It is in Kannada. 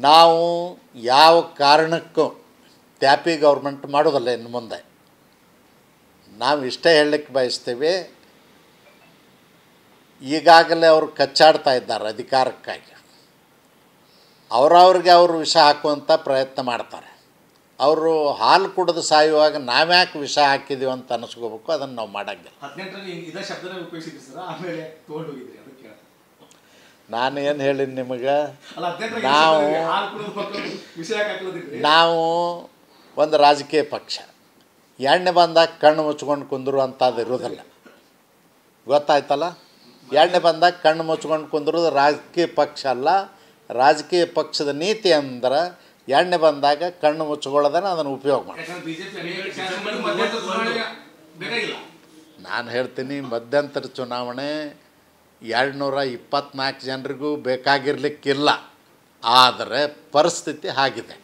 ನಾವು ಯಾವ ಕಾರಣಕ್ಕೂ ತ್ಯಾಪಿ ಗೌರ್ಮೆಂಟ್ ಮಾಡೋದಲ್ಲ. ಇನ್ನು ಮುಂದೆ ನಾವು ಇಷ್ಟೇ ಹೇಳಲಿಕ್ಕೆ ಬಯಸ್ತೀವಿ, ಈಗಾಗಲೇ ಅವರು ಕಚ್ಚಾಡ್ತಾ ಇದ್ದಾರೆ ಅಧಿಕಾರಕ್ಕಾಗಿ. ಅವ್ರಿಗೆ ಅವರು ವಿಷ ಹಾಕುವಂಥ ಪ್ರಯತ್ನ ಮಾಡ್ತಾರೆ. ಅವರು ಹಾಲು ಕುಡಿದು ಸಾಯುವಾಗ ನಾವ್ಯಾಕೆ ವಿಷ ಹಾಕಿದ್ದೀವಿ ಅಂತ ಅನಿಸ್ಕೋಬೇಕು. ಅದನ್ನು ನಾವು ಮಾಡೋಂಗಿಲ್ಲ. ನಾನು ಏನು ಹೇಳೀನಿ ನಿಮಗೆ, ನಾವು ಒಂದು ರಾಜಕೀಯ ಪಕ್ಷ. ಎಣ್ಣೆ ಬಂದಾಗ ಕಣ್ಣು ಮುಚ್ಕೊಂಡು ಕುಂದರು ಅಂಥದ್ದು ಇರೋದಿಲ್ಲ, ಗೊತ್ತಾಯ್ತಲ್ಲ. ಎಣ್ಣೆ ಬಂದಾಗ ಕಣ್ಣು ಮುಚ್ಕೊಂಡು ಕುಂದ್ರೋದು ರಾಜಕೀಯ ಪಕ್ಷ ಅಲ್ಲ. ರಾಜಕೀಯ ಪಕ್ಷದ ನೀತಿ ಅಂದ್ರೆ ಎಣ್ಣೆ ಬಂದಾಗ ಕಣ್ಣು ಮುಚ್ಕೊಳ್ಳೋದನ್ನು ಅದನ್ನು ಉಪಯೋಗ ಮಾಡಿ. ನಾನು ಹೇಳ್ತೀನಿ, ಮಧ್ಯಂತರ ಚುನಾವಣೆ 224 ಜನರಿಗೂ ಬೇಕಾಗಿರಲಿಕ್ಕಿಲ್ಲ, ಆದರೆ ಪರಿಸ್ಥಿತಿ ಆಗಿದೆ.